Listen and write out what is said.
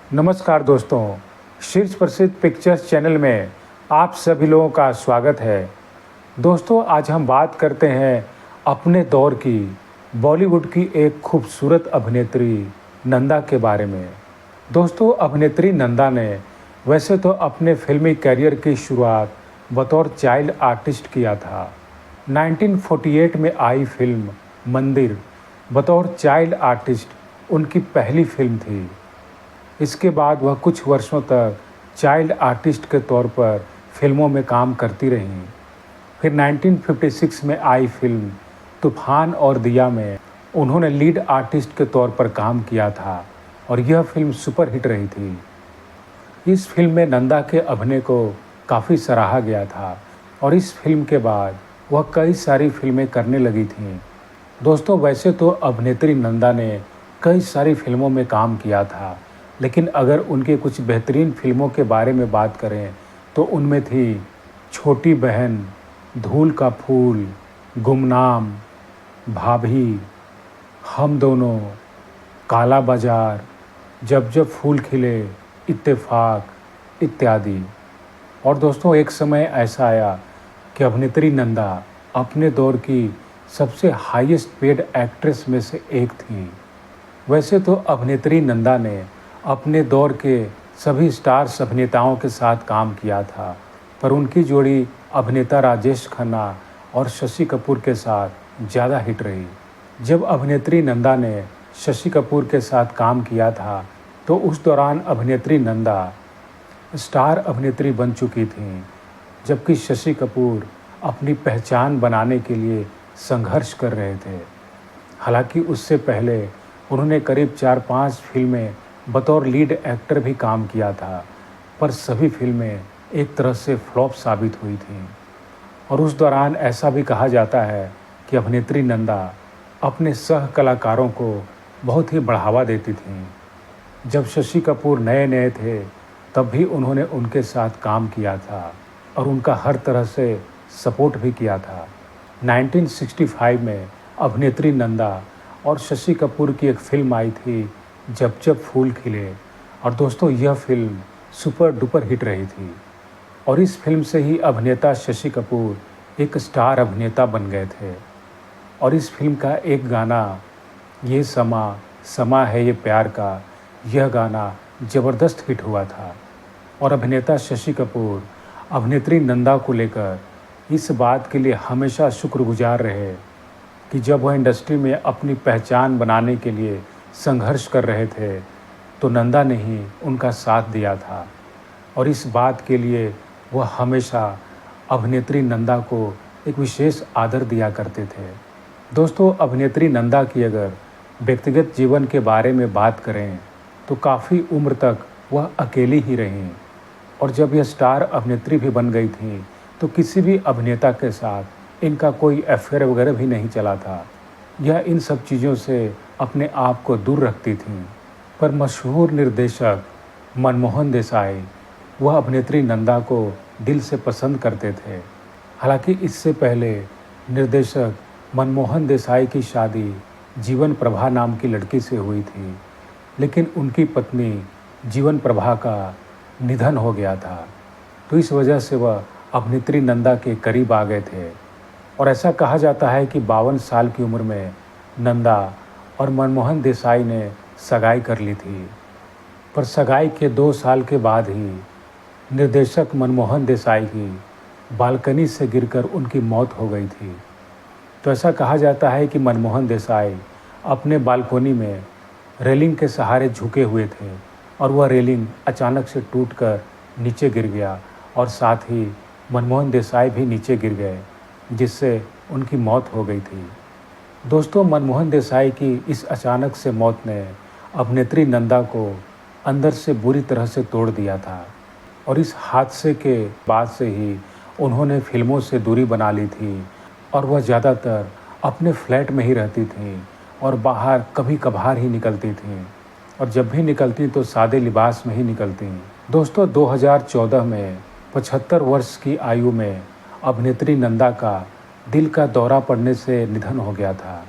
नमस्कार दोस्तों, शीर्ष प्रसिद्ध पिक्चर्स चैनल में आप सभी लोगों का स्वागत है। दोस्तों, आज हम बात करते हैं अपने दौर की बॉलीवुड की एक खूबसूरत अभिनेत्री नंदा के बारे में। दोस्तों, अभिनेत्री नंदा ने वैसे तो अपने फिल्मी करियर की शुरुआत बतौर चाइल्ड आर्टिस्ट किया था। 1948 में आई फिल्म मंदिर बतौर चाइल्ड आर्टिस्ट उनकी पहली फिल्म थी। इसके बाद वह कुछ वर्षों तक चाइल्ड आर्टिस्ट के तौर पर फिल्मों में काम करती रहीं। फिर 1956 में आई फिल्म तूफान और दिया में उन्होंने लीड आर्टिस्ट के तौर पर काम किया था और यह फिल्म सुपरहिट रही थी। इस फिल्म में नंदा के अभिनय को काफ़ी सराहा गया था और इस फिल्म के बाद वह कई सारी फिल्में करने लगी थीं। दोस्तों, वैसे तो अभिनेत्री नंदा ने कई सारी फिल्मों में काम किया था, लेकिन अगर उनके कुछ बेहतरीन फिल्मों के बारे में बात करें तो उनमें थी छोटी बहन, धूल का फूल, गुमनाम, भाभी, हम दोनों, काला बाजार, जब जब फूल खिले, इत्तेफाक इत्यादि। और दोस्तों, एक समय ऐसा आया कि अभिनेत्री नंदा अपने दौर की सबसे हाईएस्ट पेड एक्ट्रेस में से एक थी। वैसे तो अभिनेत्री नंदा ने अपने दौर के सभी स्टार्स अभिनेताओं के साथ काम किया था, पर उनकी जोड़ी अभिनेता राजेश खन्ना और शशि कपूर के साथ ज़्यादा हिट रही। जब अभिनेत्री नंदा ने शशि कपूर के साथ काम किया था तो उस दौरान अभिनेत्री नंदा स्टार अभिनेत्री बन चुकी थीं, जबकि शशि कपूर अपनी पहचान बनाने के लिए संघर्ष कर रहे थे। हालांकि उससे पहले उन्होंने करीब 4-5 फिल्में बतौर लीड एक्टर भी काम किया था, पर सभी फिल्में एक तरह से फ्लॉप साबित हुई थीं। और उस दौरान ऐसा भी कहा जाता है कि अभिनेत्री नंदा अपने सह कलाकारों को बहुत ही बढ़ावा देती थीं। जब शशि कपूर नए नए थे तब भी उन्होंने उनके साथ काम किया था और उनका हर तरह से सपोर्ट भी किया था। 1965 में अभिनेत्री नंदा और शशि कपूर की एक फिल्म आई थी जब जब फूल खिले, और दोस्तों यह फिल्म सुपर डुपर हिट रही थी और इस फिल्म से ही अभिनेता शशि कपूर एक स्टार अभिनेता बन गए थे। और इस फिल्म का एक गाना, ये समा समा है ये प्यार का, यह गाना ज़बरदस्त हिट हुआ था। और अभिनेता शशि कपूर अभिनेत्री नंदा को लेकर इस बात के लिए हमेशा शुक्रगुजार रहे कि जब वह इंडस्ट्री में अपनी पहचान बनाने के लिए संघर्ष कर रहे थे तो नंदा ने ही उनका साथ दिया था, और इस बात के लिए वह हमेशा अभिनेत्री नंदा को एक विशेष आदर दिया करते थे। दोस्तों, अभिनेत्री नंदा की अगर व्यक्तिगत जीवन के बारे में बात करें तो काफ़ी उम्र तक वह अकेली ही रहीं, और जब यह स्टार अभिनेत्री भी बन गई थी तो किसी भी अभिनेता के साथ इनका कोई अफेयर वगैरह भी नहीं चला था। यह इन सब चीज़ों से अपने आप को दूर रखती थीं। पर मशहूर निर्देशक मनमोहन देसाई वह अभिनेत्री नंदा को दिल से पसंद करते थे। हालांकि इससे पहले निर्देशक मनमोहन देसाई की शादी जीवन प्रभा नाम की लड़की से हुई थी, लेकिन उनकी पत्नी जीवन प्रभा का निधन हो गया था, तो इस वजह से वह अभिनेत्री नंदा के करीब आ गए थे। और ऐसा कहा जाता है कि 52 साल की उम्र में नंदा और मनमोहन देसाई ने सगाई कर ली थी, पर सगाई के 2 साल के बाद ही निर्देशक मनमोहन देसाई की बालकनी से गिरकर उनकी मौत हो गई थी। तो ऐसा कहा जाता है कि मनमोहन देसाई अपने बालकनी में रेलिंग के सहारे झुके हुए थे और वह रेलिंग अचानक से टूटकर नीचे गिर गया और साथ ही मनमोहन देसाई भी नीचे गिर गए, जिससे उनकी मौत हो गई थी। दोस्तों, मनमोहन देसाई की इस अचानक से मौत ने अभिनेत्री नंदा को अंदर से बुरी तरह से तोड़ दिया था, और इस हादसे के बाद से ही उन्होंने फिल्मों से दूरी बना ली थी और वह ज़्यादातर अपने फ्लैट में ही रहती थीं और बाहर कभी कभार ही निकलती थीं, और जब भी निकलती तो सादे लिबास में ही निकलती। दोस्तों, 2014 में 75 वर्ष की आयु में अभिनेत्री नंदा का दिल का दौरा पड़ने से निधन हो गया था।